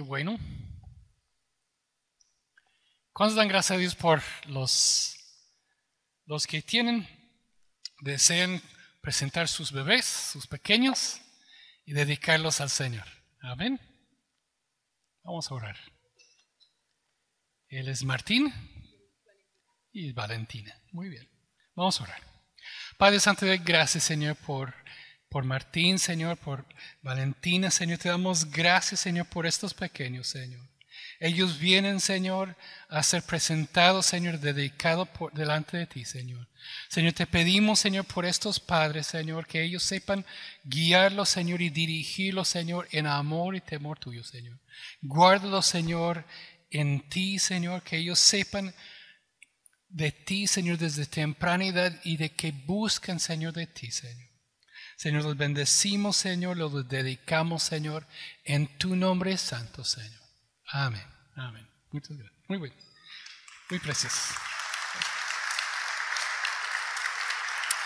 bueno. ¿Cuántos dan gracias a Dios por los que desean presentar sus bebés, sus pequeños, y dedicarlos al Señor? Amén. Vamos a orar. Él es Martín y Valentina. Muy bien. Vamos a orar. Padre Santo, gracias, Señor, por Martín, Señor, por Valentina, Señor. Te damos gracias, Señor, por estos pequeños, Señor. Ellos vienen, Señor, a ser presentados, Señor, dedicados delante de ti, Señor. Señor, te pedimos, Señor, por estos padres, Señor, que ellos sepan guiarlos, Señor, y dirigirlos, Señor, en amor y temor tuyo, Señor. Guárdalos, Señor, en ti, Señor, que ellos sepan de ti, Señor, desde temprana edad y de que buscan, Señor, de ti, Señor. Señor, los bendecimos, Señor, los dedicamos, Señor, en tu nombre santo, Señor. Amén. Amén. Muchas gracias. Muy bueno. Muy precioso.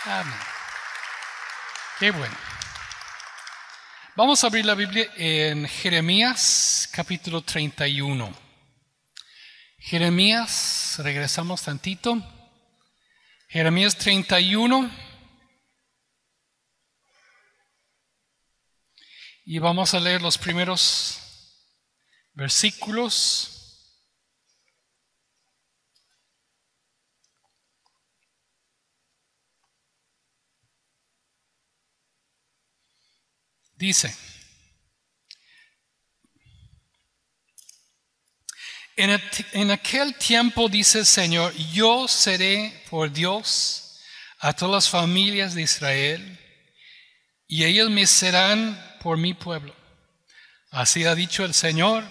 Amén. Qué bueno. Vamos a abrir la Biblia en Jeremías capítulo 31. Jeremías, regresamos tantito. Jeremías 31. Y vamos a leer los primeros versículos. Dice: en aquel tiempo, dice el Señor, yo seré por Dios a todas las familias de Israel, y ellos me serán por mi pueblo. Así ha dicho el Señor.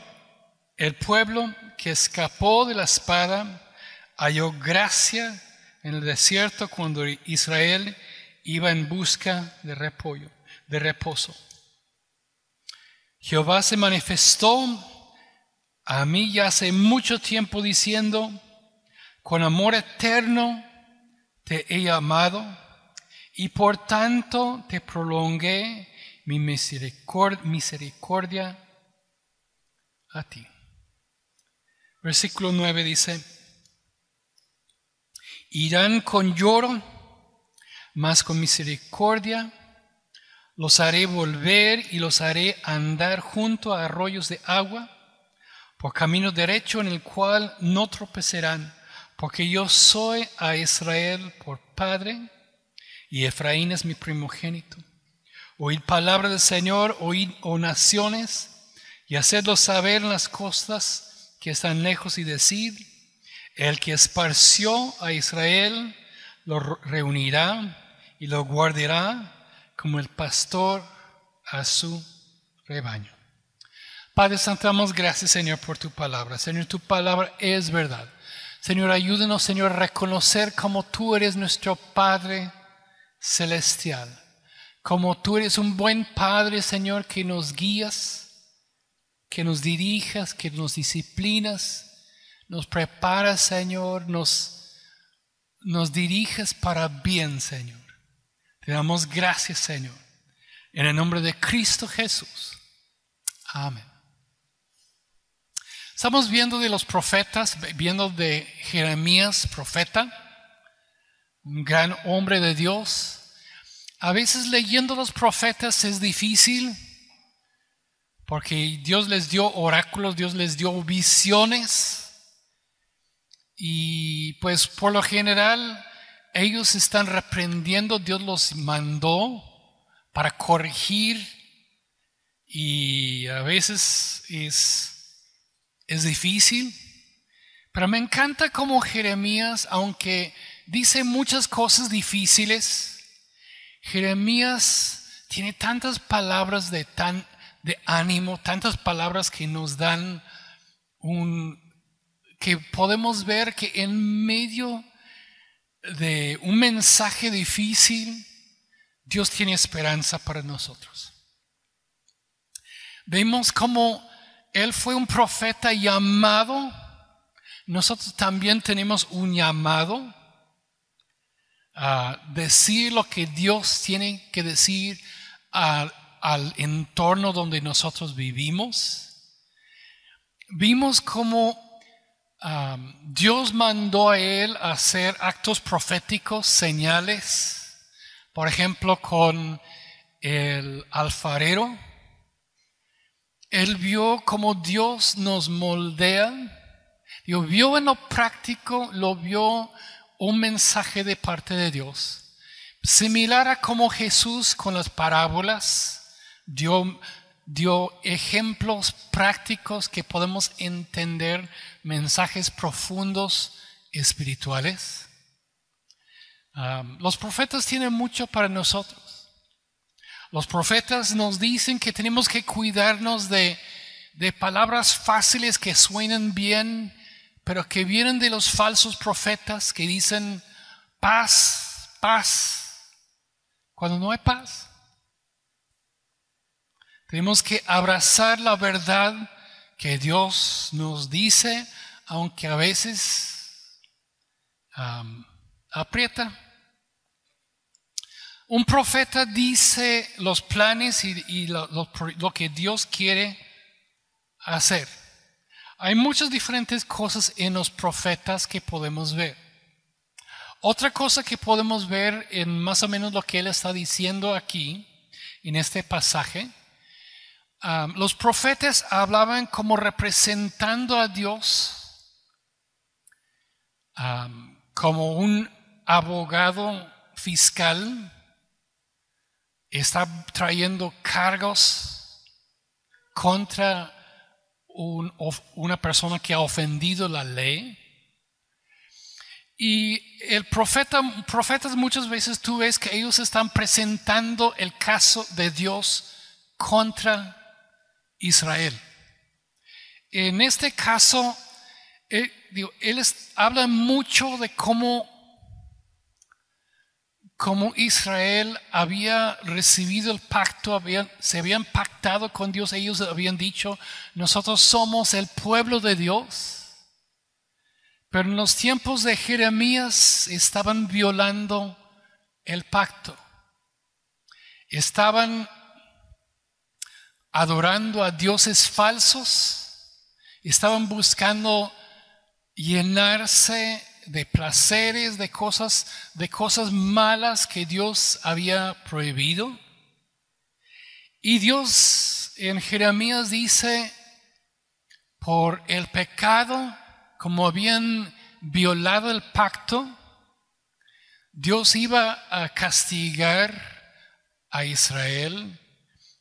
El pueblo que escapó de la espada halló gracia en el desierto cuando Israel iba en busca de reposo. Jehová se manifestó a mí ya hace mucho tiempo diciendo: con amor eterno te he amado y por tanto te prolongué mi misericordia a ti. Versículo 9 dice: irán con lloro, mas con misericordia los haré volver y los haré andar junto a arroyos de agua, por camino derecho en el cual no tropezarán, porque yo soy a Israel por padre y Efraín es mi primogénito. Oíd palabra del Señor, oíd, oh naciones, y hacedlo saber en las costas que están lejos, y decid: el que esparció a Israel lo reunirá y lo guardará como el pastor a su rebaño. Padre Santo, damos gracias, Señor, por tu palabra. Señor, tu palabra es verdad. Señor, ayúdanos, Señor, a reconocer como tú eres nuestro Padre celestial. Como tú eres un buen Padre, Señor, que nos guías, que nos dirijas, que nos disciplinas, nos preparas, Señor, nos diriges para bien, Señor. Te damos gracias, Señor, en el nombre de Cristo Jesús. Amén. Estamos viendo de los profetas, viendo de Jeremías, profeta, un gran hombre de Dios. A veces leyendo los profetas es difícil, porque Dios les dio oráculos, Dios les dio visiones, y pues por lo general ellos están reprendiendo. Dios los mandó para corregir, y a veces es difícil. Pero me encanta cómo Jeremías, aunque dice muchas cosas difíciles, Jeremías tiene tantas palabras de ánimo, tantas palabras que nos dan que podemos ver que en medio de un mensaje difícil, Dios tiene esperanza para nosotros. Vemos cómo él fue un profeta llamado. Nosotros también tenemos un llamado a decir lo que Dios tiene que decir al entorno donde nosotros vivimos. vimos cómo Dios mandó a él a hacer actos proféticos, señales, por ejemplo con el alfarero. Él vio cómo Dios nos moldea. Yo vio en lo práctico, lo vio un mensaje de parte de Dios. Similar a como Jesús con las parábolas dio ejemplos prácticos que podemos entender mensajes profundos espirituales. Los profetas tienen mucho para nosotros. Los profetas nos dicen que tenemos que cuidarnos de palabras fáciles que suenan bien, pero que vienen de los falsos profetas que dicen paz, paz, cuando no hay paz. Tenemos que abrazar la verdad que Dios nos dice, aunque a veces aprieta. Un profeta dice los planes y lo que Dios quiere hacer. Hay muchas diferentes cosas en los profetas que podemos ver. Otra cosa que podemos ver en más o menos lo que él está diciendo aquí, en este pasaje, los profetas hablaban como representando a Dios, como un abogado fiscal. Está trayendo cargos contra una persona que ha ofendido la ley. Y el profetas muchas veces tú ves que ellos están presentando el caso de Dios contra Israel. En este caso, él habla mucho de cómo Israel había recibido el pacto, se habían pactado con Dios. Ellos habían dicho, nosotros somos el pueblo de Dios. Pero en los tiempos de Jeremías estaban violando el pacto. Estaban adorando a dioses falsos. Estaban buscando llenarse de placeres, de cosas malas que Dios había prohibido. Y Dios en Jeremías dice, por el pecado, como habían violado el pacto, Dios iba a castigar a Israel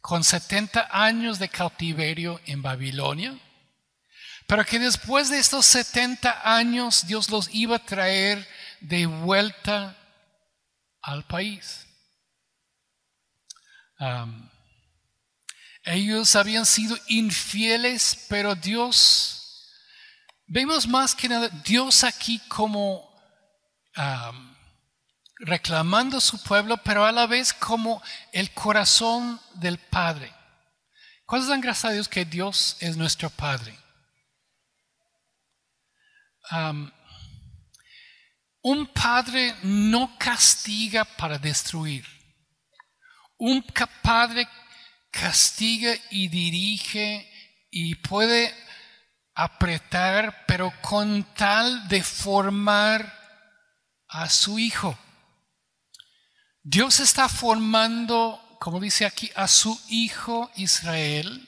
con 70 años de cautiverio en Babilonia. Pero que después de estos 70 años Dios los iba a traer de vuelta al país. Ellos habían sido infieles, pero Dios, vemos más que nada Dios aquí como reclamando a su pueblo, pero a la vez como el corazón del Padre. ¿Cuántos dan gracias a Dios que Dios es nuestro Padre? Un padre no castiga para destruir. Un padre castiga y dirige y puede apretar, pero con tal de formar a su hijo. Dios está formando, como dice aquí, a su hijo Israel.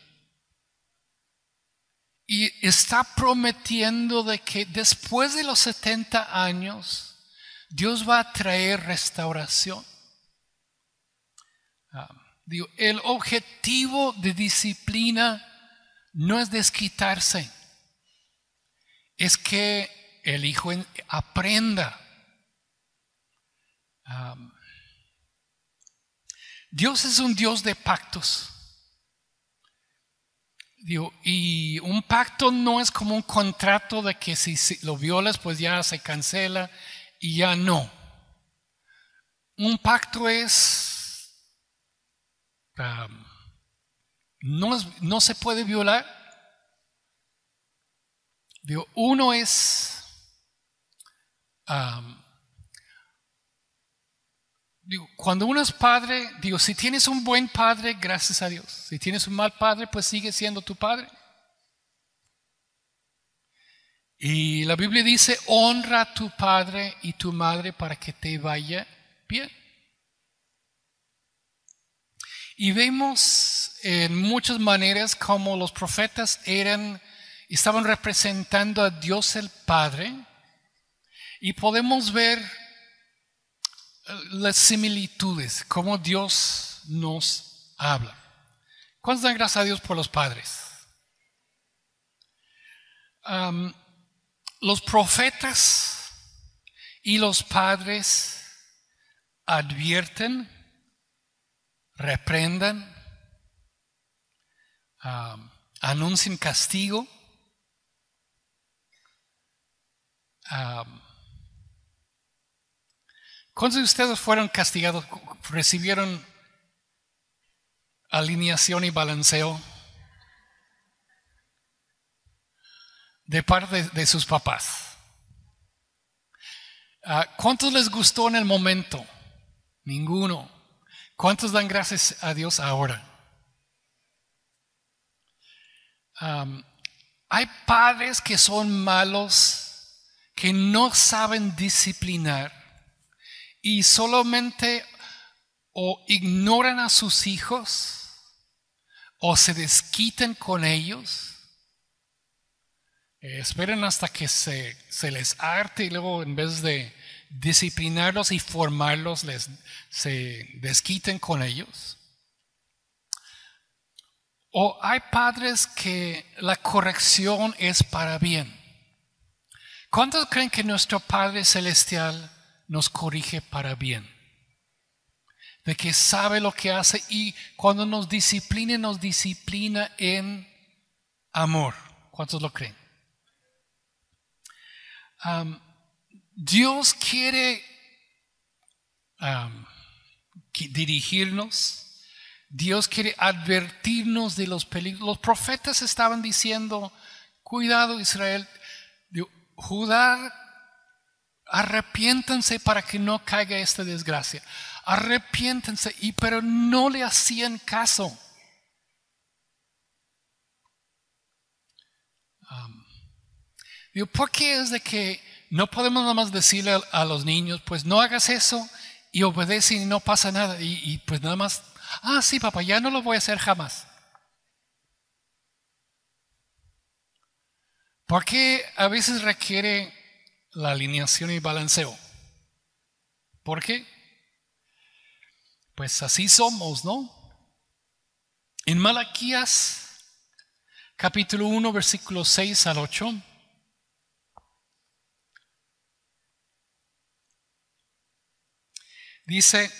Y está prometiendo de que después de los 70 años, Dios va a traer restauración. El objetivo de disciplina no es desquitarse, es que el hijo aprenda. Dios es un Dios de pactos. Y un pacto no es como un contrato de que si lo violas pues ya se cancela y ya no. Un pacto no se puede violar. Uno es cuando uno es padre, si tienes un buen padre, gracias a Dios. Si tienes un mal padre, pues sigue siendo tu padre. Y la Biblia dice, honra a tu padre y tu madre para que te vaya bien. Y vemos en muchas maneras como los profetas estaban representando a Dios el Padre. Y podemos ver las similitudes, cómo Dios nos habla. ¿Cuántos dan gracias a Dios por los padres? Los profetas y los padres advierten, reprendan, anuncian castigo, ¿cuántos de ustedes fueron castigados, recibieron alineación y balanceo de parte de sus papás? ¿Cuántos les gustó en el momento? Ninguno. ¿Cuántos dan gracias a Dios ahora? Hay padres que son malos, que no saben disciplinar y solamente o ignoran a sus hijos o se desquitan con ellos. Esperen hasta que se les harte y luego en vez de disciplinarlos y formarlos se desquiten con ellos. O hay padres que la corrección es para bien. ¿Cuántos creen que nuestro Padre Celestial nos corrige para bien? De que sabe lo que hace y cuando nos disciplina en amor. ¿Cuántos lo creen? Dios quiere dirigirnos. Dios quiere advertirnos de los peligros. Los profetas estaban diciendo, cuidado Israel, Judá, arrepiéntanse para que no caiga esta desgracia. Arrepiéntanse, pero no le hacían caso. ¿Por qué es de que no podemos nada más decirle a los niños, pues no hagas eso y obedece y no pasa nada? Y pues nada más, sí papá, ya no lo voy a hacer jamás. ¿Por qué a veces requiere la alineación y balanceo? ¿Por qué? Pues así somos, ¿no? En Malaquías capítulo 1 versículos 6 al 8 dice,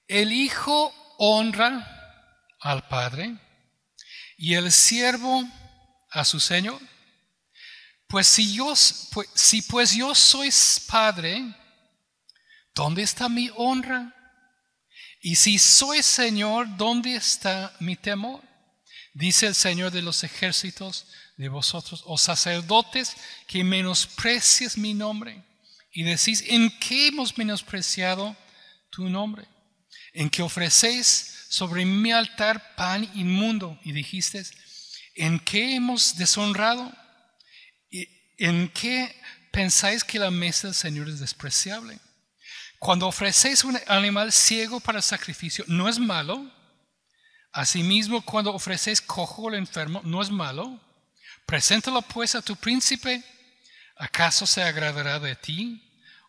el hijo honra al padre y el siervo a su señor. Pues si yo soy padre, ¿dónde está mi honra? Y si soy señor, ¿dónde está mi temor? Dice el Señor de los ejércitos de vosotros, oh sacerdotes, que menosprecias mi nombre. Y decís, ¿en qué hemos menospreciado tu nombre? En que ofrecéis sobre mi altar pan inmundo. Y dijiste, ¿en qué hemos deshonrado? ¿En qué pensáis que la mesa del Señor es despreciable? Cuando ofrecéis un animal ciego para el sacrificio, no es malo. Asimismo, cuando ofrecéis cojo al enfermo, no es malo. Preséntalo pues a tu príncipe. ¿Acaso se agradará de ti?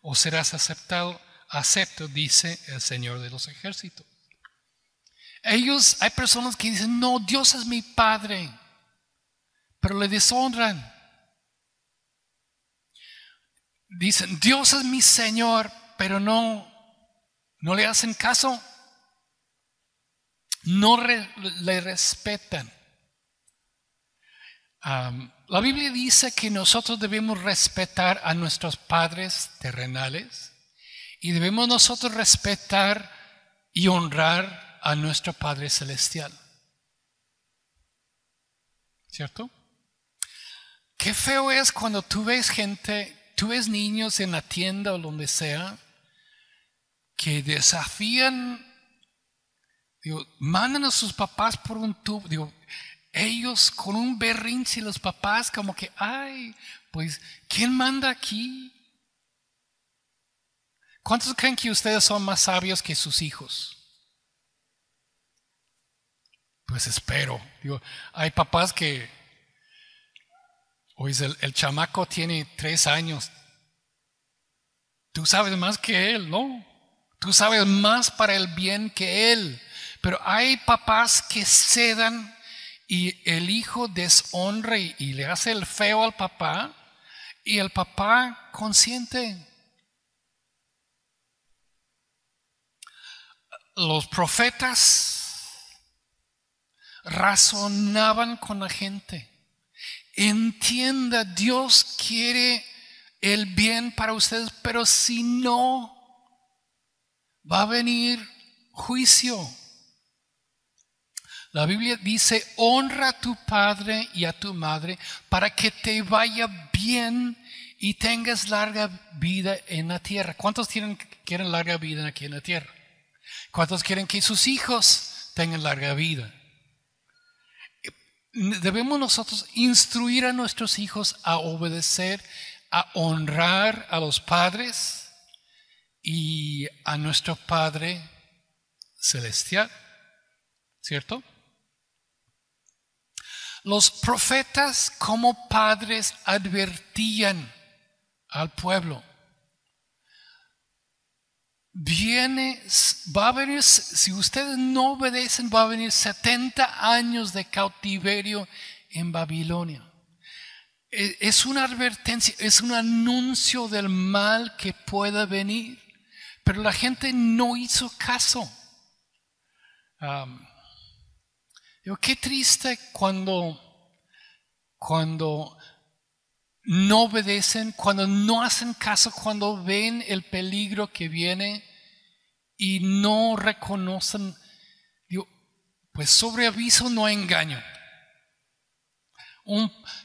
¿O serás acepto, dice el Señor de los ejércitos? Hay personas que dicen, no, Dios es mi Padre, pero le deshonran. Dicen, Dios es mi Señor, pero no le hacen caso. No le respetan. La Biblia dice que nosotros debemos respetar a nuestros padres terrenales y debemos nosotros respetar y honrar a nuestro Padre Celestial. ¿Cierto? Qué feo es cuando tú ves niños en la tienda o donde sea que desafían, mandan a sus papás por un tubo. ellos con un berrinche, los papás como que, ay, pues, ¿quién manda aquí? ¿Cuántos creen que ustedes son más sabios que sus hijos? Pues espero. Digo, hay papás que, oye, el chamaco tiene 3 años. Tú sabes más que él, ¿no? Tú sabes más para el bien que él. Pero hay papás que cedan y el hijo deshonra y le hace el feo al papá y el papá consiente. Los profetas razonaban con la gente. Entienda, Dios quiere el bien para ustedes, pero si no, va a venir juicio. La Biblia dice, honra a tu padre y a tu madre para que te vaya bien y tengas larga vida en la tierra. ¿Cuántos quieren larga vida aquí en la tierra? ¿Cuántos quieren que sus hijos tengan larga vida? Debemos nosotros instruir a nuestros hijos a obedecer, a honrar a los padres y a nuestro Padre Celestial, ¿cierto? Los profetas como padres advertían al pueblo. Va a venir, si ustedes no obedecen, va a venir 70 años de cautiverio en Babilonia. Es una advertencia, es un anuncio del mal que pueda venir. Pero la gente no hizo caso. Qué triste cuando no obedecen, cuando no hacen caso, cuando ven el peligro que viene y no reconocen. Pues sobre aviso no hay engaño.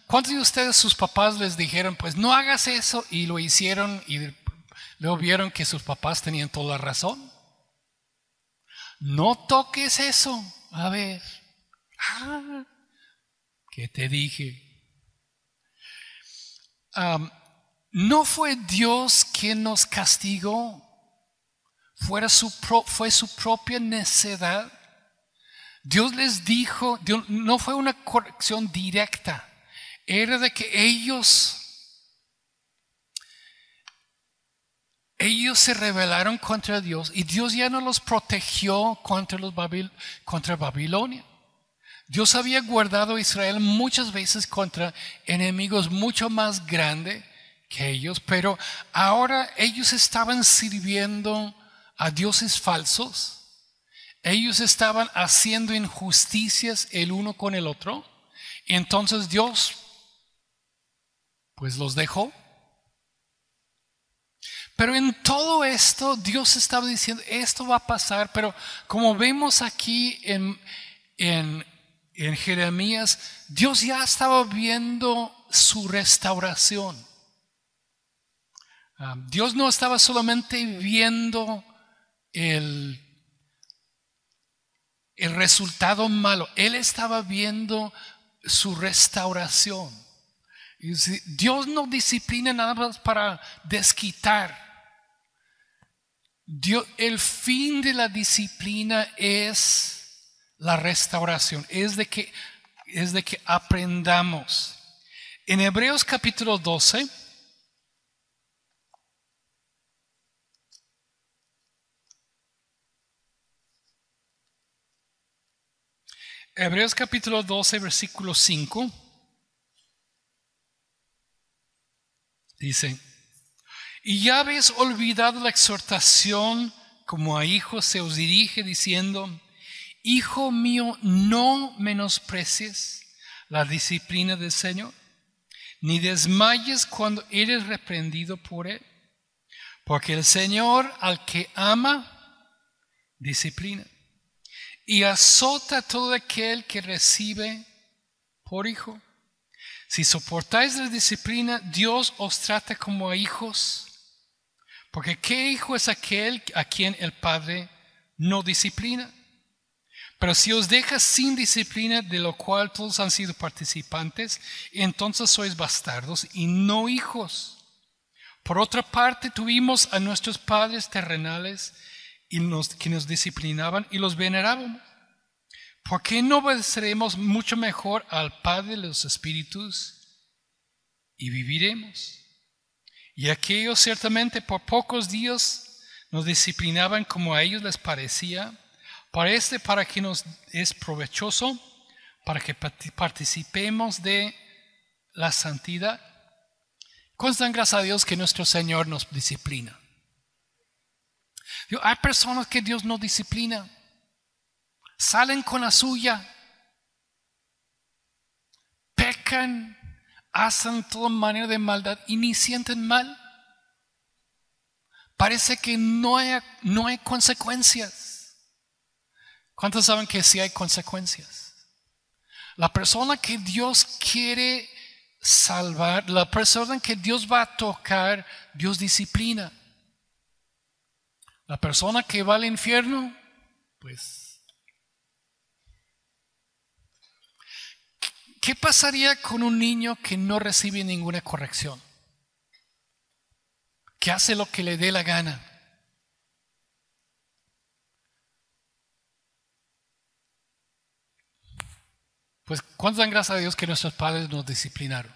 ¿Cuántos de ustedes, sus papás les dijeron, pues no hagas eso, y lo hicieron y luego vieron que sus papás tenían toda la razón? No toques eso. A ver, ¿qué te dije? No fue Dios quien nos castigó, fue su propia necedad. Dios les dijo, no fue una corrección directa, era de que ellos se rebelaron contra Dios y Dios ya no los protegió contra Babilonia. Dios había guardado a Israel muchas veces contra enemigos mucho más grandes que ellos, pero ahora ellos estaban sirviendo a dioses falsos. Ellos estaban haciendo injusticias el uno con el otro. Y entonces Dios pues los dejó. Pero en todo esto Dios estaba diciendo, esto va a pasar. Pero como vemos aquí en Jeremías, Dios ya estaba viendo su restauración. Dios no estaba solamente viendo el resultado malo, Él estaba viendo su restauración. Dios no disciplina nada más para desquitar. El fin de la disciplina es la restauración, es de que aprendamos. En Hebreos capítulo 12, Hebreos capítulo 12, versículo 5, dice: y ya habéis olvidado la exhortación como a hijos se os dirige, diciendo: hijo mío, no menosprecies la disciplina del Señor, ni desmayes cuando eres reprendido por Él, porque el Señor al que ama disciplina y azota a todo aquel que recibe por hijo. Si soportáis la disciplina, Dios os trata como a hijos. Porque ¿qué hijo es aquel a quien el Padre no disciplina? Pero si os deja sin disciplina, de lo cual todos han sido participantes, entonces sois bastardos y no hijos. Por otra parte, tuvimos a nuestros padres terrenales que nos disciplinaban y los venerábamos. ¿Por qué no obedeceremos mucho mejor al Padre de los Espíritus y viviremos? Y aquellos ciertamente por pocos días nos disciplinaban como a ellos les parecía, para que nos es provechoso, para que participemos de la santidad. ¿Cuántos dan gracias a Dios que nuestro Señor nos disciplina? Hay personas que Dios no disciplina. Salen con la suya. Pecan. Hacen toda manera de maldad y ni sienten mal. Parece que no hay consecuencias. ¿Cuántos saben que sí hay consecuencias? La persona que Dios quiere salvar, la persona que Dios va a tocar, Dios disciplina. La persona que va al infierno, pues, ¿qué pasaría con un niño que no recibe ninguna corrección? Que hace lo que le dé la gana. Pues, ¿cuántos dan gracias a Dios que nuestros padres nos disciplinaron?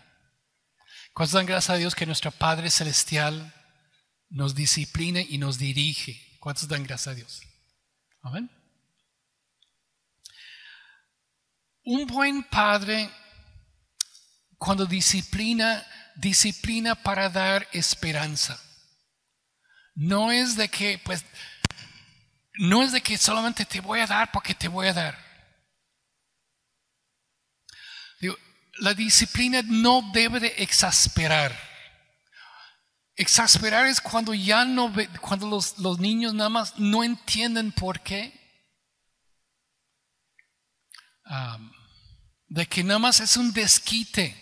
¿Cuántos dan gracias a Dios que nuestro Padre Celestial nos disciplina y nos dirige? ¿Cuántos dan gracias a Dios? Amén. Un buen padre, cuando disciplina para dar esperanza. No es de que solamente te voy a dar porque te voy a dar. La disciplina no debe de exasperar. Exasperar es cuando cuando los niños nada más no entienden por qué. De que nada más es un desquite.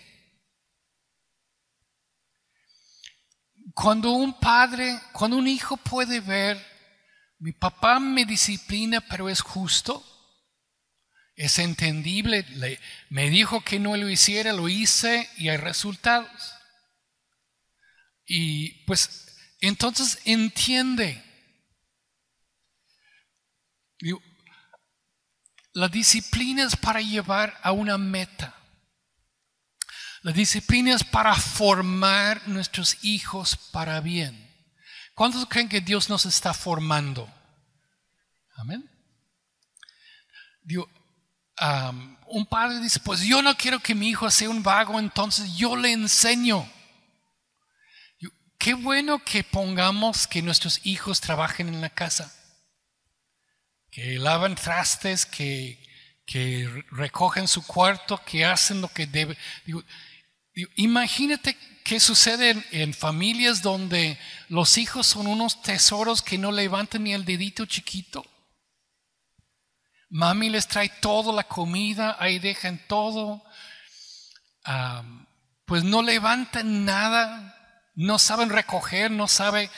Cuando un hijo puede ver, mi papá me disciplina, pero es justo. Es entendible, me dijo que no lo hiciera, lo hice y hay resultados. Y pues entonces entiende. La disciplina es para llevar a una meta. La disciplina es para formar nuestros hijos para bien. ¿Cuántos creen que Dios nos está formando? Amén. Un padre dice, pues yo no quiero que mi hijo sea un vago, entonces yo le enseño. Qué bueno que pongamos que nuestros hijos trabajen en la casa, que lavan trastes, que recogen su cuarto, que hacen lo que debe. Imagínate qué sucede en familias donde los hijos son unos tesoros que no levantan ni el dedito chiquito. Mami les trae toda la comida, ahí dejan todo. Pues no levantan nada, no saben recoger, no saben.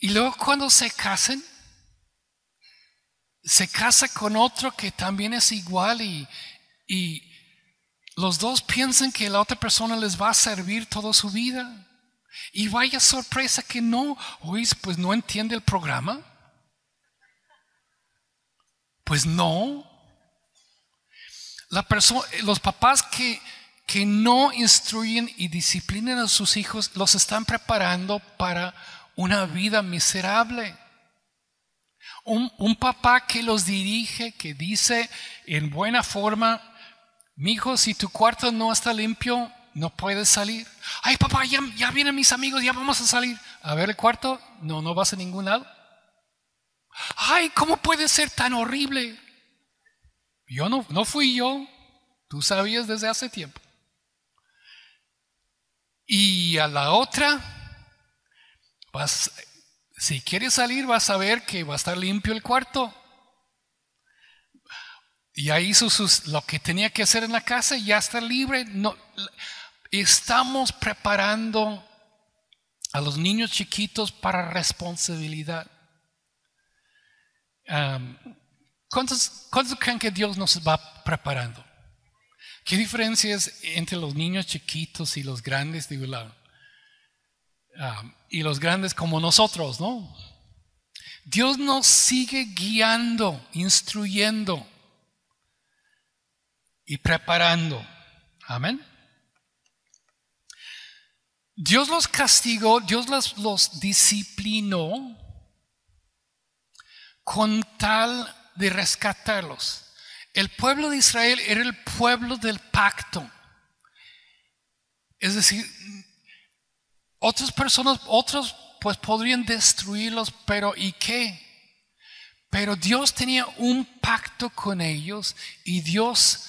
Y luego cuando se casan, se casa con otro que también es igual y los dos piensan que la otra persona les va a servir toda su vida. Y vaya sorpresa que no, pues no entiende el programa. Pues no. Los papás que no instruyen y disciplinan a sus hijos, los están preparando para una vida miserable. Un papá que los dirige, que dice en buena forma, mijo, si tu cuarto no está limpio, no puedes salir. Ay, papá, ya vienen mis amigos, ya vamos a salir. A ver el cuarto, no vas a ningún lado. Ay, ¿cómo puede ser tan horrible? No fui yo, tú sabías desde hace tiempo. Y a la otra, si quieres salir, vas a ver que va a estar limpio el cuarto. Ya hizo lo que tenía que hacer en la casa y ya está libre. No, estamos preparando a los niños chiquitos para responsabilidad. ¿Cuántos creen que Dios nos va preparando? ¿Qué diferencia es entre los niños chiquitos y los grandes? Digo, y los grandes como nosotros, ¿no? Dios nos sigue guiando, instruyendo y preparando. Amén. Dios los castigó, Dios los disciplinó con tal de rescatarlos. El pueblo de Israel era el pueblo del pacto. Es decir, otras personas, otros pues podrían destruirlos, pero ¿y qué? Pero Dios tenía un pacto con ellos y Dios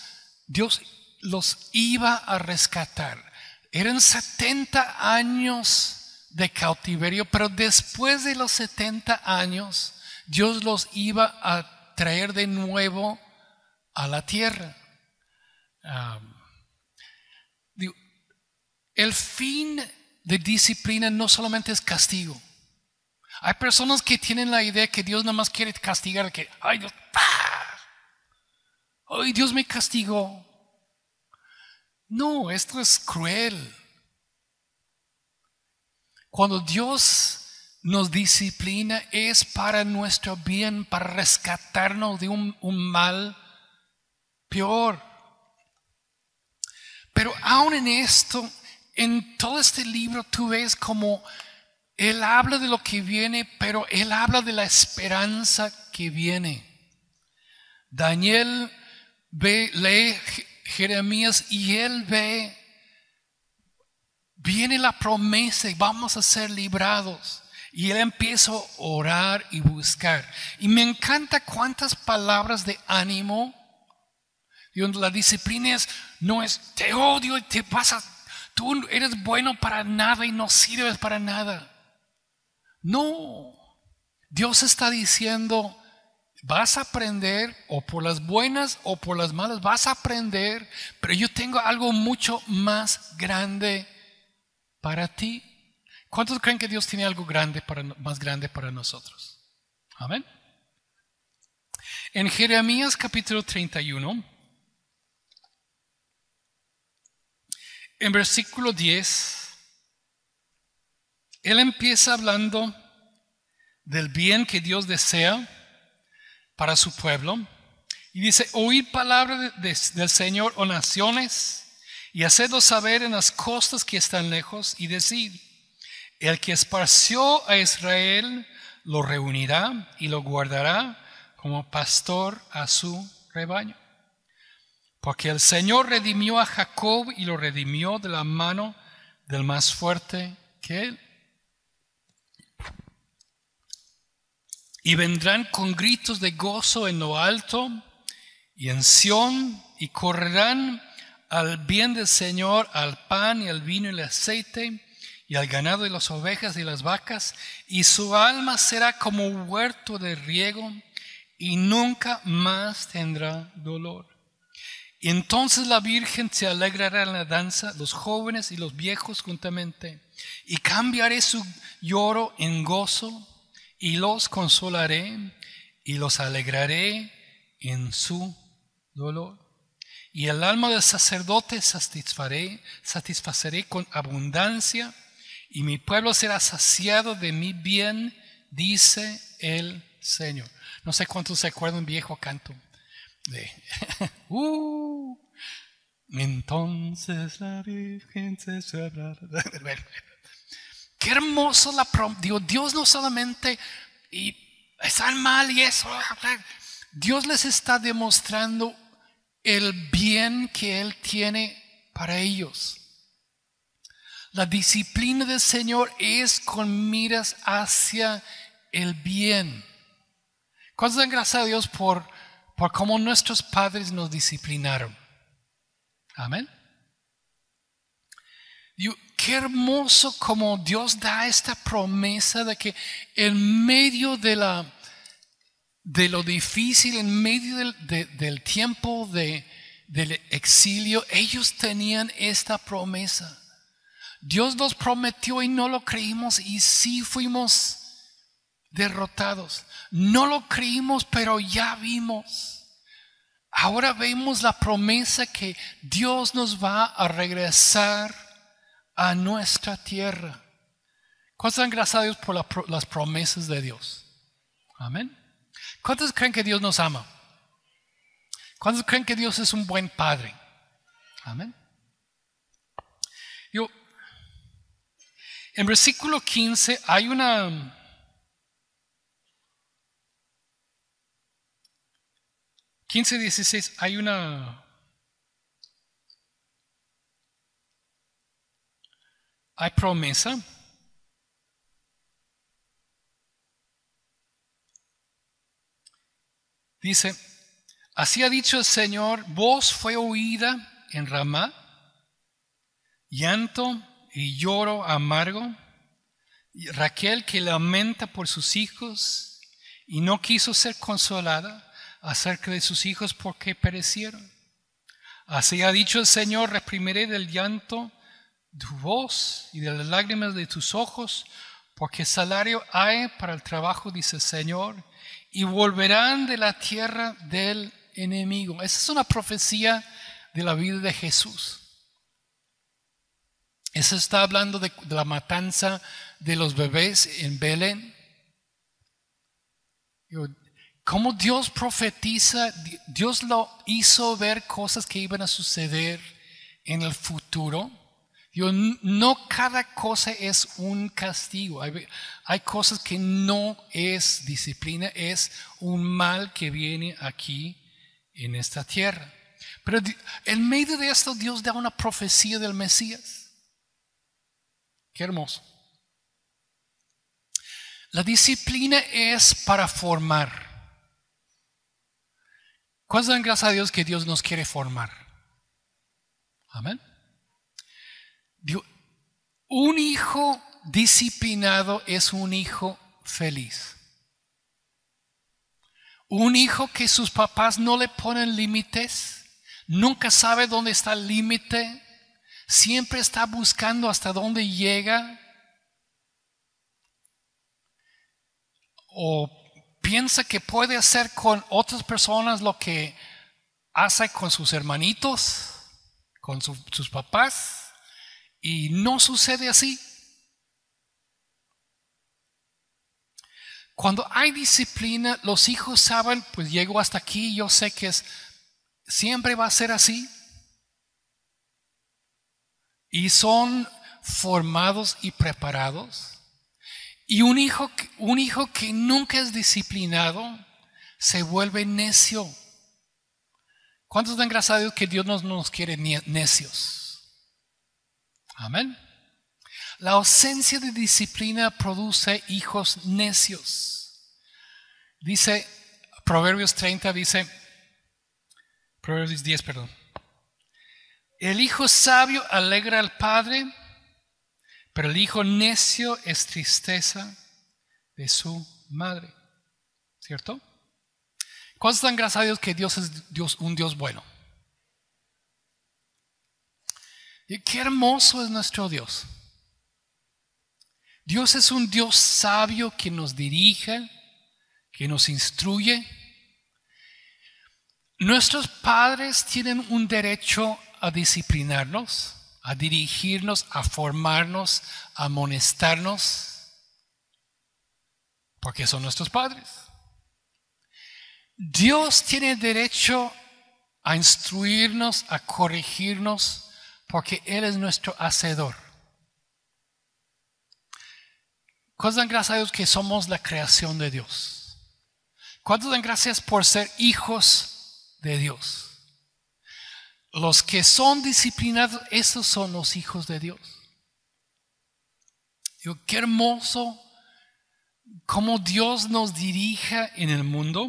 los iba a rescatar. Eran 70 años de cautiverio, pero después de los 70 años, Dios los iba a traer de nuevo a la tierra. El fin de disciplina no solamente es castigo. Hay personas que tienen la idea que Dios nada más quiere castigar, que ay Dios me castigó. No, esto es cruel. Cuando Dios nos disciplina es para nuestro bien, para rescatarnos de un mal peor. Pero aún en esto, en todo este libro tú ves como Él habla de lo que viene, pero Él habla de la esperanza que viene. Daniel lee Jeremías y él viene la promesa y vamos a ser librados. Y él empieza a orar y buscar. Y me encanta cuántas palabras de ánimo. La disciplina no es te odio y te pasas. Tú eres bueno para nada y no sirves para nada. No. Dios está diciendo, vas a aprender, o por las buenas o por las malas, vas a aprender, pero yo tengo algo mucho más grande para ti. ¿Cuántos creen que Dios tiene algo más grande para nosotros? Amén. En Jeremías capítulo 31, en versículo 10, Él empieza hablando del bien que Dios desea para su pueblo. Y dice, oíd palabra del Señor, oh naciones, y hacedlo saber en las costas que están lejos, y decid, el que esparció a Israel lo reunirá y lo guardará como pastor a su rebaño. Porque el Señor redimió a Jacob y lo redimió de la mano del más fuerte que él. Y vendrán con gritos de gozo en lo alto y en Sión, y correrán al bien del Señor, al pan y al vino y el aceite, y al ganado y las ovejas y las vacas, y su alma será como huerto de riego, y nunca más tendrá dolor. Y entonces la Virgen se alegrará en la danza, los jóvenes y los viejos juntamente, y cambiaré su lloro en gozo, y los consolaré y los alegraré en su dolor. Y el alma del sacerdote satisfaceré con abundancia, y mi pueblo será saciado de mi bien, dice el Señor. No sé cuántos se acuerdan, viejo canto de entonces la Virgen se sabrá. Qué hermoso Dios no solamente y están mal y eso. Dios les está demostrando el bien que Él tiene para ellos. La disciplina del Señor es con miras hacia el bien. ¿Cuántos dan gracias a Dios por cómo nuestros padres nos disciplinaron? Amén. Qué hermoso como Dios da esta promesa de que en medio de lo difícil, en medio del tiempo del exilio, ellos tenían esta promesa. Dios nos prometió y no lo creímos, y sí fuimos derrotados. No lo creímos, pero ya vimos. Ahora vemos la promesa que Dios nos va a regresar a nuestra tierra. ¿Cuántos están gracias a Dios por las promesas de Dios? Amén. ¿Cuántos creen que Dios nos ama? ¿Cuántos creen que Dios es un buen padre? Amén. En versículo 15 hay una... 15-16 hay una... Hay promesa. Dice, así ha dicho el Señor, voz fue oída en Ramá, llanto y lloro amargo, y Raquel que lamenta por sus hijos y no quiso ser consolada acerca de sus hijos porque perecieron. Así ha dicho el Señor, reprimiré del llanto tu voz y de las lágrimas de tus ojos, porque salario hay para el trabajo, dice el Señor, y volverán de la tierra del enemigo. Esa es una profecía de la vida de Jesús. Eso está hablando de la matanza de los bebés en Belén. Como Dios profetiza, Dios lo hizo ver cosas que iban a suceder en el futuro. No cada cosa es un castigo. Hay cosas que no es disciplina, es un mal que viene aquí en esta tierra. Pero en medio de esto Dios da una profecía del Mesías. Qué hermoso. La disciplina es para formar. ¿Cuántos dan gracias a Dios que Dios nos quiere formar? Amén. Un hijo disciplinado es un hijo feliz. Un hijo que sus papás no le ponen límites, nunca sabe dónde está el límite, siempre está buscando hasta dónde llega, o piensa que puede hacer con otras personas lo que hace con sus hermanitos, con sus papás, y no sucede así. Cuando hay disciplina, los hijos saben, pues llego hasta aquí, yo sé que siempre va a ser así. Y son formados y preparados. Y un hijo que nunca es disciplinado se vuelve necio. ¿Cuántos dan gracias a Dios que Dios no nos quiere necios? Amén. La ausencia de disciplina produce hijos necios. Dice Proverbios 30, Proverbios 10, perdón. El hijo sabio alegra al padre, pero el hijo necio es tristeza de su madre. ¿Cierto? ¿Cuántos dan gracias a Dios que Dios es un Dios bueno? Y qué hermoso es nuestro Dios. Dios es un Dios sabio que nos dirige, que nos instruye. Nuestros padres tienen un derecho a disciplinarnos, a dirigirnos, a formarnos, a amonestarnos, porque son nuestros padres. Dios tiene derecho a instruirnos, a corregirnos, porque Él es nuestro hacedor. ¿Cuántos dan gracias a Dios que somos la creación de Dios? ¿Cuántos dan gracias por ser hijos de Dios? Los que son disciplinados, esos son los hijos de Dios. Qué hermoso cómo Dios nos dirija en el mundo.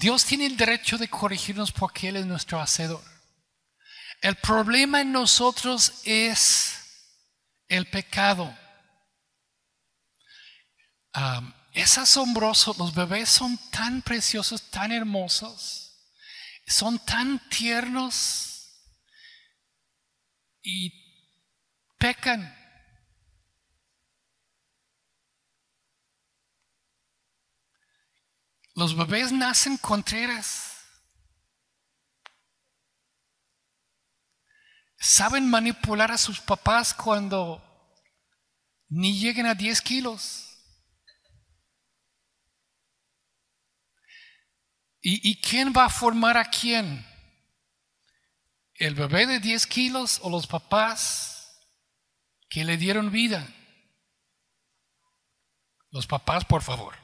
Dios tiene el derecho de corregirnos porque Él es nuestro hacedor. El problema en nosotros es el pecado. Es asombroso, los bebés son tan preciosos, tan hermosos, son tan tiernos y pecan. Los bebés nacen contreras. Saben manipular a sus papás cuando ni lleguen a 10 kilos. ¿Y quién va a formar a quién? ¿El bebé de 10 kilos o los papás que le dieron vida? Los papás, por favor.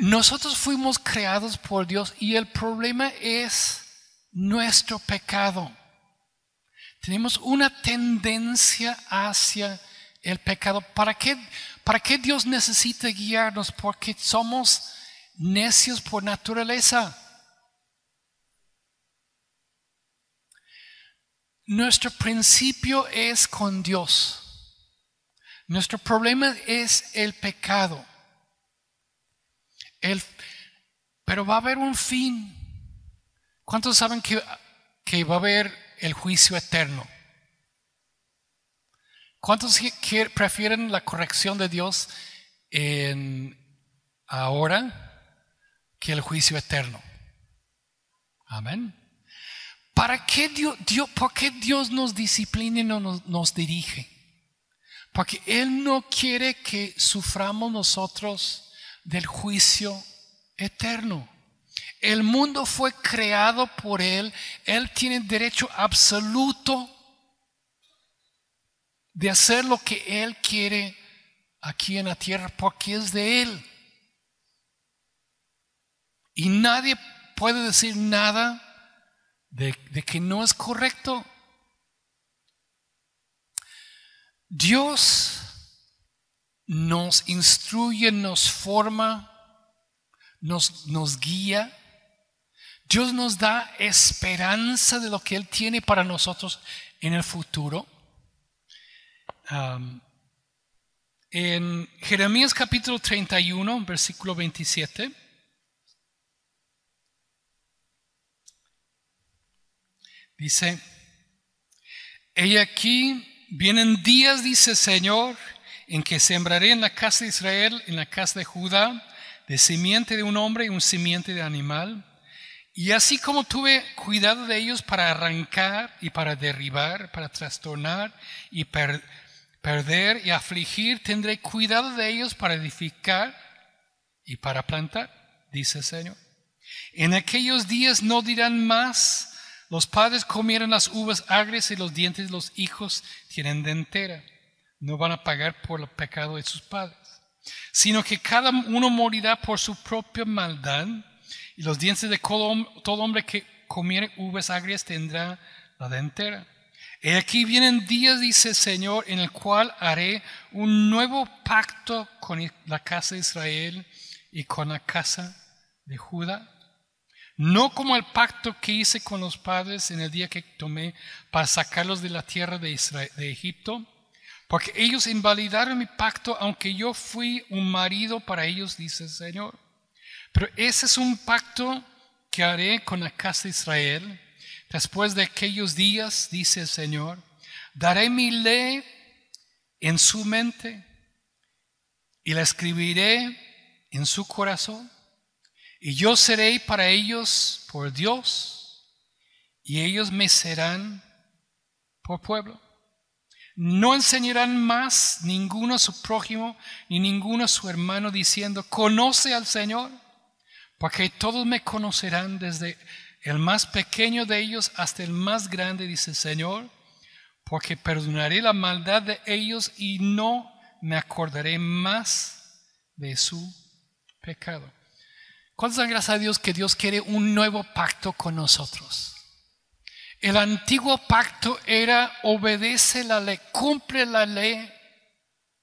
Nosotros fuimos creados por Dios y el problema es nuestro pecado. Tenemos una tendencia hacia el pecado. ¿Para qué Dios necesita guiarnos? Porque somos necios por naturaleza. Nuestro principio es con Dios. Nuestro problema es el pecado. Pero va a haber un fin. ¿Cuántos saben que va a haber el juicio eterno? ¿Cuántos prefieren la corrección de Dios ahora que el juicio eterno? Amén. ¿Por qué Dios nos disciplina y nos dirige? Porque Él no quiere que suframos nosotros del juicio eterno. El mundo fue creado por Él. Él tiene derecho absoluto de hacer lo que Él quiere aquí en la tierra, porque es de Él. Y nadie puede decir nada de que no es correcto. Dios nos instruye, nos forma, nos guía. Dios nos da esperanza de lo que Él tiene para nosotros en el futuro. En Jeremías capítulo 31, versículo 27, dice: he aquí, vienen días, dice el Señor, en que sembraré en la casa de Israel, en la casa de Judá, de simiente de un hombre y un simiente de animal. Y así como tuve cuidado de ellos para arrancar y para derribar, para trastornar y perder y afligir, tendré cuidado de ellos para edificar y para plantar, dice el Señor. En aquellos días no dirán más: los padres comieron las uvas agrias y los dientes de los hijos tienen dentera. No van a pagar por el pecado de sus padres, sino que cada uno morirá por su propia maldad, y los dientes de todo hombre que comiere uvas agrias tendrá la dentera. He aquí vienen días, dice el Señor, en el cual haré un nuevo pacto con la casa de Israel y con la casa de Judá. No como el pacto que hice con los padres en el día que tomé para sacarlos de la tierra de Egipto, porque ellos invalidaron mi pacto, aunque yo fui un marido para ellos, dice el Señor. Pero ese es un pacto que haré con la casa de Israel. Después de aquellos días, dice el Señor, daré mi ley en su mente y la escribiré en su corazón. Y yo seré para ellos por Dios, y ellos me serán por pueblo. No enseñarán más ninguno a su prójimo, ni ninguno a su hermano, diciendo: conoce al Señor, porque todos me conocerán, desde el más pequeño de ellos hasta el más grande, dice el Señor, porque perdonaré la maldad de ellos y no me acordaré más de su pecado. ¿Cuántas dan gracias a Dios que Dios quiere un nuevo pacto con nosotros? El antiguo pacto era: obedece la ley, cumple la ley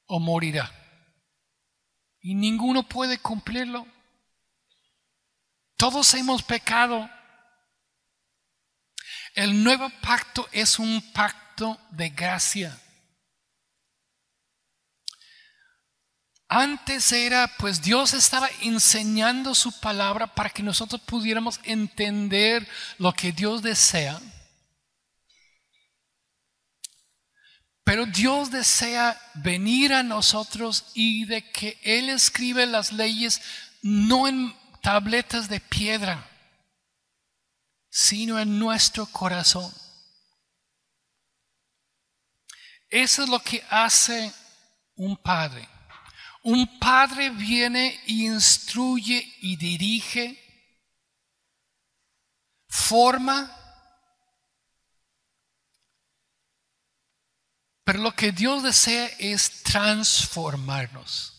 o morirá. Y ninguno puede cumplirlo. Todos hemos pecado. El nuevo pacto es un pacto de gracia. Antes era, pues Dios estaba enseñando su palabra para que nosotros pudiéramos entender lo que Dios desea. Pero Dios desea venir a nosotros y de que Él escribe las leyes no en tabletas de piedra, sino en nuestro corazón. Eso es lo que hace un padre. Un padre viene y instruye y dirige, forma, pero lo que Dios desea es transformarnos.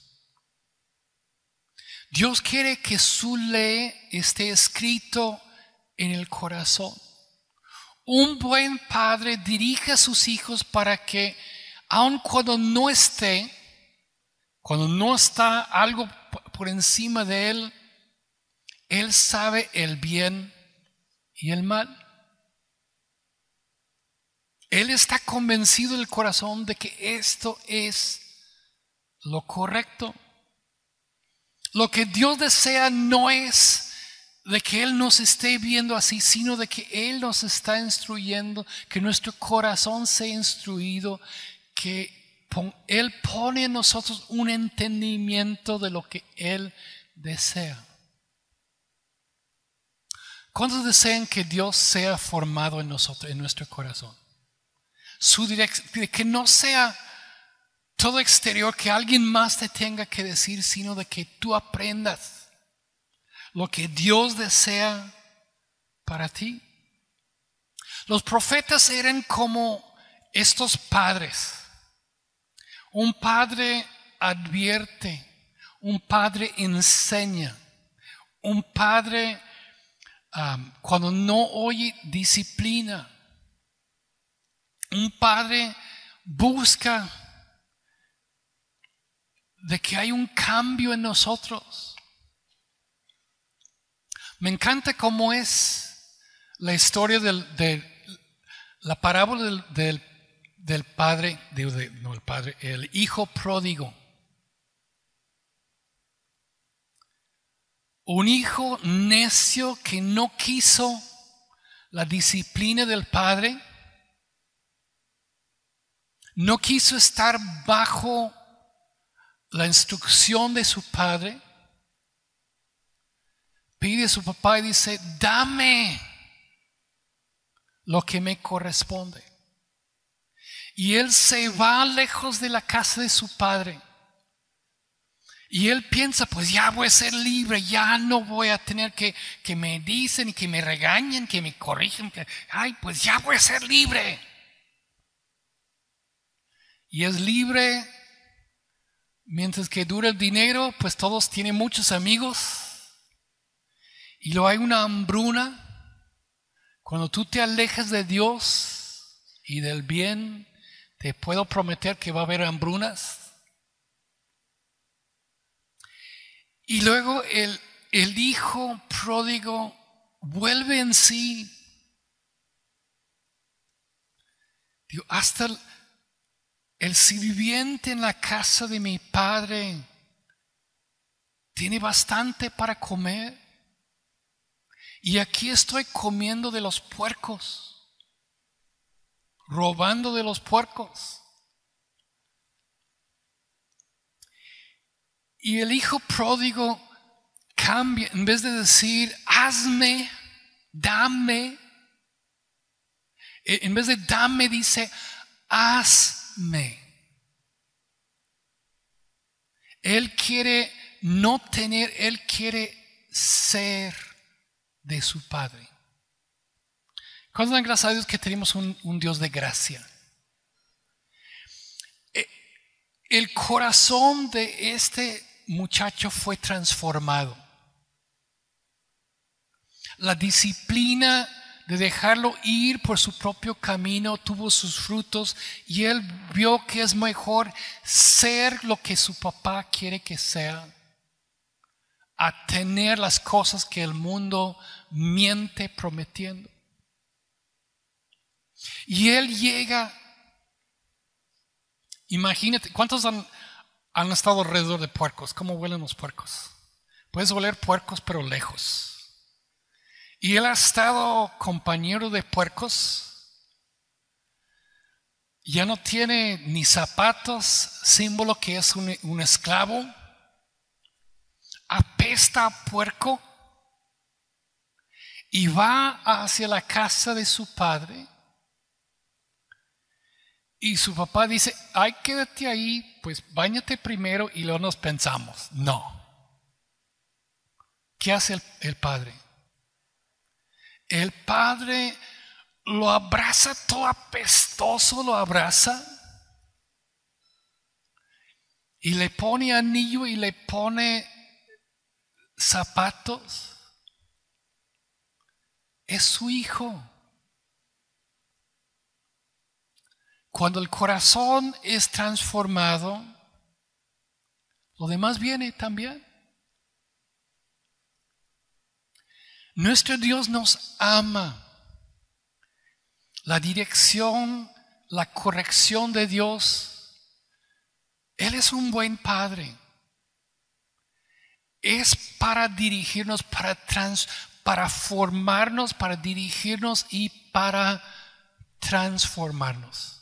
Dios quiere que su ley esté escrito en el corazón. Un buen padre dirige a sus hijos para que, aun cuando no está algo por encima de él, él sabe el bien y el mal. Él está convencido del corazón de que esto es lo correcto. Lo que Dios desea no es de que Él nos esté viendo así, sino de que Él nos está instruyendo, que nuestro corazón sea instruido, que Él pone en nosotros un entendimiento de lo que Él desea. ¿Cuántos desean que Dios sea formado en nosotros, en nuestro corazón? Que no sea todo exterior, que alguien más te tenga que decir, sino de que tú aprendas lo que Dios desea para ti. Los profetas eran como estos padres. Un padre advierte, un padre enseña, un padre cuando no oye disciplina, un padre busca de que hay un cambio en nosotros. Me encanta cómo es la historia la parábola del padre, el hijo pródigo. Un hijo necio que no quiso la disciplina del padre, no quiso estar bajo la instrucción de su padre, pide a su papá y dice: dame lo que me corresponde. Y él se va lejos de la casa de su padre. Y él piensa: pues ya voy a ser libre, ya no voy a tener que me dicen y que me regañen, que me corrigen. Pues ya voy a ser libre. Y es libre mientras que dura el dinero, pues todos tienen muchos amigos. Y luego hay una hambruna. Cuando tú te alejas de Dios y del bien, te puedo prometer que va a haber hambrunas. Y luego el hijo pródigo vuelve en sí. Digo, hasta el sirviente en la casa de mi padre tiene bastante para comer. Y aquí estoy comiendo de los puercos, robando de los puercos. Y el hijo pródigo cambia, en vez de decir hazme, dame, en vez de dame dice hazme. Él quiere no tener, él quiere ser de su padre. ¿Cuántos dan gracias a Dios que tenemos un Dios de gracia? El corazón de este muchacho fue transformado. La disciplina de dejarlo ir por su propio camino tuvo sus frutos y él vio que es mejor ser lo que su papá quiere que sea, a tener las cosas que el mundo miente prometiendo. Y él llega. Imagínate, ¿cuántos han estado alrededor de puercos? ¿Cómo huelen los puercos? Puedes oler puercos pero lejos. Y él ha estado compañero de puercos. ya no tiene ni zapatos, símbolo que es un esclavo, apesta a puerco y va hacia la casa de su padre. Y su papá dice, ay, quédate ahí, pues báñate primero y luego nos pensamos. No. ¿Qué hace el padre? El padre lo abraza todo apestoso, lo abraza y le pone anillo y le pone zapatos. Es su hijo. Cuando el corazón es transformado, lo demás viene también. Nuestro Dios nos ama. La dirección, la corrección de Dios. Él es un buen padre. Es para dirigirnos, para formarnos, para dirigirnos y para transformarnos.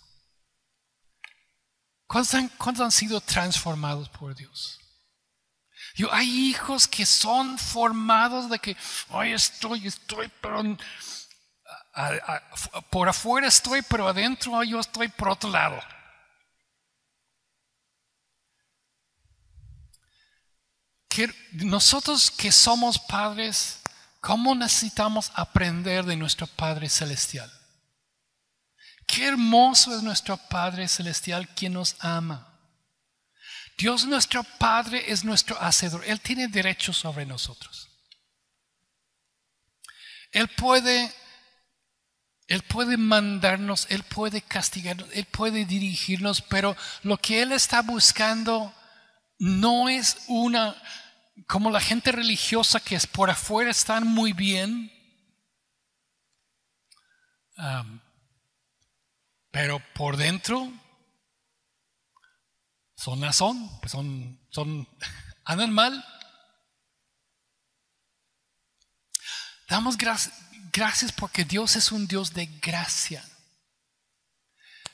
¿Cuántos han sido transformados por Dios? Hay hijos que son formados de que hoy estoy, pero por afuera estoy, pero adentro yo estoy por otro lado. Nosotros que somos padres, ¿cómo necesitamos aprender de nuestro Padre Celestial? Qué hermoso es nuestro Padre Celestial, quien nos ama. Dios nuestro Padre es nuestro hacedor. Él tiene derechos sobre nosotros. Él puede mandarnos, Él puede castigarnos, Él puede dirigirnos, pero lo que Él está buscando no es como la gente religiosa que es por afuera están muy bien, pero por dentro andan mal. Damos gracias porque Dios es un Dios de gracia.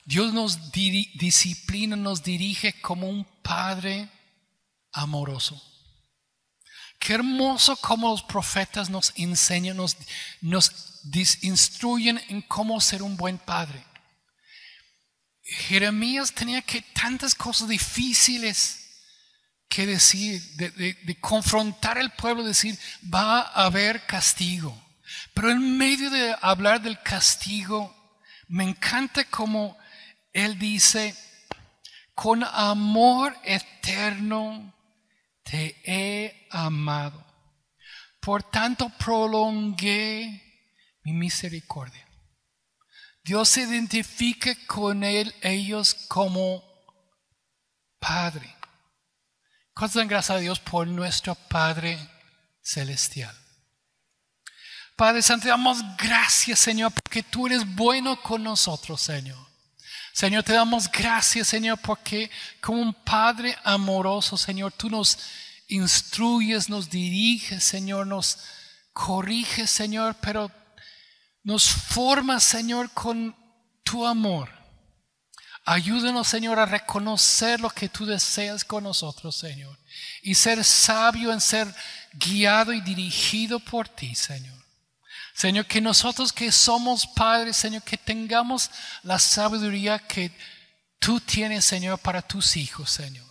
Dios nos disciplina, nos dirige como un Padre amoroso. Qué hermoso como los profetas nos enseñan, nos instruyen en cómo ser un buen padre. Jeremías tenía tantas cosas difíciles que decir, de confrontar al pueblo, decir, va a haber castigo. Pero en medio de hablar del castigo, me encanta como él dice, con amor eterno te he amado. Por tanto prolongué mi misericordia. Dios se identifica con ellos como Padre. ¿Cuántos dan gracias a Dios por nuestro Padre Celestial? Padre Santo, te damos gracias, Señor, porque tú eres bueno con nosotros, Señor. Señor, te damos gracias, Señor, porque como un Padre amoroso, Señor, tú nos instruyes, nos diriges, Señor, nos corriges, Señor, pero nos formas, Señor, con tu amor. Ayúdanos, Señor, a reconocer lo que tú deseas con nosotros, Señor, y ser sabio en ser guiado y dirigido por ti, Señor. Señor, que nosotros que somos padres, Señor, que tengamos la sabiduría que tú tienes, Señor, para tus hijos, Señor.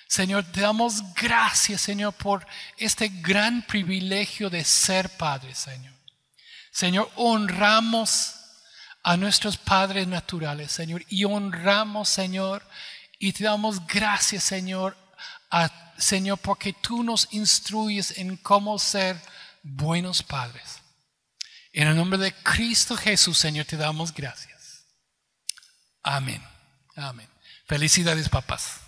Señor, te damos gracias, Señor, por este gran privilegio de ser padres, Señor. Señor, honramos a nuestros padres naturales, Señor, y honramos, Señor, y te damos gracias, Señor, Señor, porque tú nos instruyes en cómo ser buenos padres. En el nombre de Cristo Jesús, Señor, te damos gracias. Amén. Amén. Felicidades, papás.